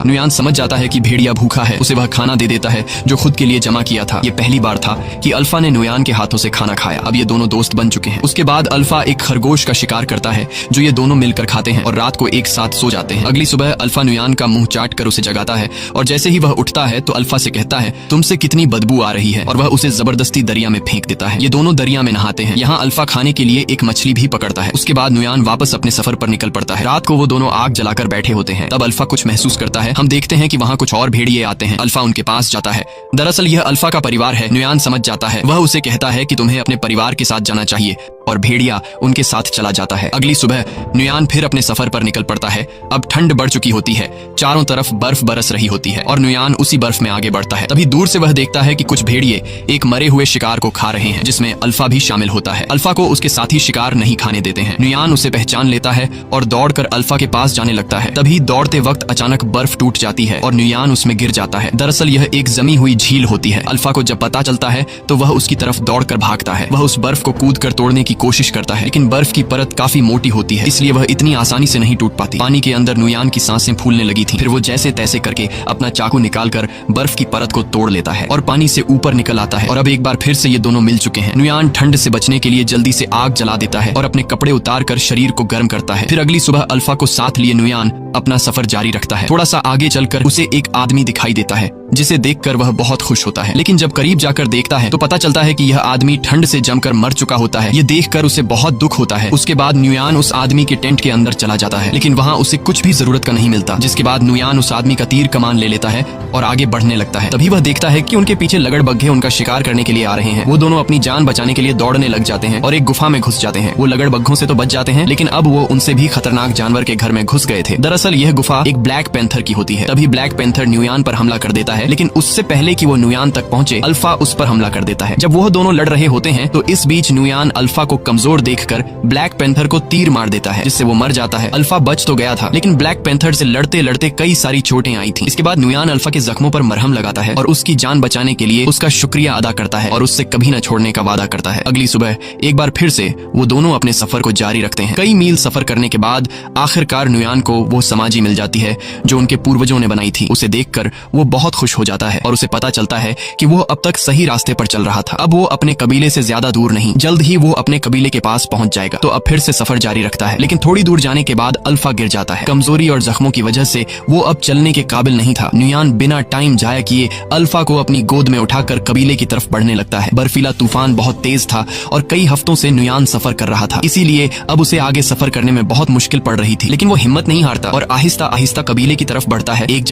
नुयान समझ जाता है कि भेड़िया भूखा है, उसे वह खाना दे देता है जो खुद के लिए जमा किया था। ये पहली बार था कि अल्फा ने नुयान के हाथों से खाना खाया। अब ये दोनों दोस्त बन चुके हैं। उसके बाद अल्फा एक खरगोश का शिकार करता है जो ये दोनों मिलकर खाते हैं और रात को एक साथ सो जाते हैं। अगली सुबह अल्फा नुयान का मुंह चाट कर उसे जगाता है और जैसे ही वह उठता है तो अल्फा से कहता है, तुमसे कितनी बदबू आ रही है, और वह उसे जबरदस्ती दरिया में फेंक देता है। ये दोनों दरिया में नहाते हैं। यहाँ अल्फा खाने के लिए एक मछली भी पकड़ता है। उसके बाद नुयान वापस अपने सफर पर निकल पड़ता है। रात को वो दोनों आग जलाकर बैठे होते हैं। तब अल्फा कुछ महसूस करता है। हम देखते हैं कि वहाँ कुछ और भेड़िए आते हैं। अल्फा उनके पास जाता है। दरअसल यह अल्फा का परिवार है। नुयान समझ जाता है। वह उसे कहता है कि तुम्हें अपने परिवार के साथ जाना चाहिए और भेड़िया उनके साथ चला जाता है। अगली सुबह नुयान फिर अपने सफर पर निकल पड़ता है। अब ठंड बढ़ चुकी होती है, चारों तरफ बर्फ बरस रही होती है और नुयान उसी बर्फ में आगे बढ़ता है। तभी दूर से वह देखता है कि कुछ भेड़िए एक मरे हुए शिकार को खा रहे हैं, जिसमें अल्फा भी शामिल होता है। अल्फा को उसके साथी शिकार नहीं खाने देते हैं। नुयान उसे पहचान लेता है और दौड़कर अल्फा के पास जाने लगता है। तभी दौड़ते वक्त अचानक बर्फ टूट जाती है और नुयान उसमें गिर जाता है। दरअसल यह एक जमी हुई झील होती है। अल्फा को जब पता चलता है तो वह उसकी तरफ दौड़कर भागता है। वह उस बर्फ को कूदकर तोड़ने की कोशिश करता है, लेकिन बर्फ की परत काफी मोटी होती है, इसलिए वह इतनी आसानी से नहीं टूट पाती। पानी के अंदर नुयान की सांसें फूलने लगी थीं। फिर वो जैसे तैसे करके अपना चाकू निकालकर बर्फ की परत को तोड़ लेता है और पानी से ऊपर निकल आता है। और अब एक बार फिर से ये दोनों मिल चुके हैं। नुयान ठंड से बचने के लिए जल्दी से आग जला देता है और अपने कपड़े उतार कर शरीर को गर्म करता है। फिर अगली सुबह अल्फा को साथ लिए नुयान अपना सफर जारी रखता है। थोड़ा सा आगे चलकर उसे एक आदमी दिखाई देता है, जिसे देखकर वह बहुत खुश होता है। लेकिन जब करीब जाकर देखता है तो पता चलता है कि यह आदमी ठंड से जमकर मर चुका होता है। ये देखकर उसे बहुत दुख होता है। उसके बाद नुयान उस आदमी के टेंट के अंदर चला जाता है, लेकिन वहाँ उसे कुछ भी जरूरत का नहीं मिलता। जिसके बाद नुयान उस आदमी का तीर कमान ले लेता है और आगे बढ़ने लगता है। तभी वह देखता है कि उनके पीछे लगड़बग्घे उनका शिकार करने के लिए आ रहे हैं। वो दोनों अपनी जान बचाने के लिए दौड़ने लग जाते हैं और एक गुफा में घुस जाते हैं। वो लगड़बग्घों से तो बच जाते हैं, लेकिन अब वो उनसे भी खतरनाक जानवर के घर में घुस गए थे। दरअसल यह गुफा एक ब्लैक पैंथर की होती है। तभी ब्लैक पैंथर नुयान पर हमला कर देता है, लेकिन उससे पहले कि वो नुयान तक पहुंचे अल्फा उस पर हमला कर देता है। जब वह दोनों लड़ रहे होते हैं तो इस बीच नुयान अल्फा को कमजोर देखकर ब्लैक पैंथर को तीर मार देता है, जिससे वो मर जाता है। अल्फा बच तो गया था, लेकिन ब्लैक पैंथर से लड़ते लड़ते कई सारी चोटें आई थी। इसके बाद नुयान अल्फा के जख्मों पर मरहम लगाता है और उसकी जान बचाने के लिए उसका शुक्रिया अदा करता है और उससे कभी न छोड़ने का वादा करता है। अगली सुबह एक बार फिर से वो दोनों अपने सफर को जारी रखते हैं। कई मील सफर करने के बाद आखिरकार नुयान को वो समाजी मिल जाती है जो उनके पूर्वजों ने बनाई थी। उसे देखकर वो बहुत खुश हो जाता है और उसे पता चलता है कि वो अब तक सही रास्ते पर चल रहा था। अब वो अपने कबीले से ज्यादा दूर नहीं, जल्द ही वो अपने कबीले के पास पहुंच जाएगा। तो अब फिर से सफर जारी रखता है, लेकिन थोड़ी दूर जाने के बाद अल्फा गिर जाता है। कमजोरी और जख्मों की वजह से वो अब चलने के काबिल नहीं था। नुयान बिना टाइम जाया किए अल्फा को अपनी गोद में उठाकर कबीले की तरफ बढ़ने लगता है। बर्फीला तूफान बहुत तेज था और कई हफ्तों से नुयान सफर कर रहा था, इसीलिए अब उसे आगे सफर करने में बहुत मुश्किल पड़ रही थी। लेकिन वो हिम्मत नहीं हारता और आहिस्ता आहिस्ता कबीले की तरफ बढ़ता है। एक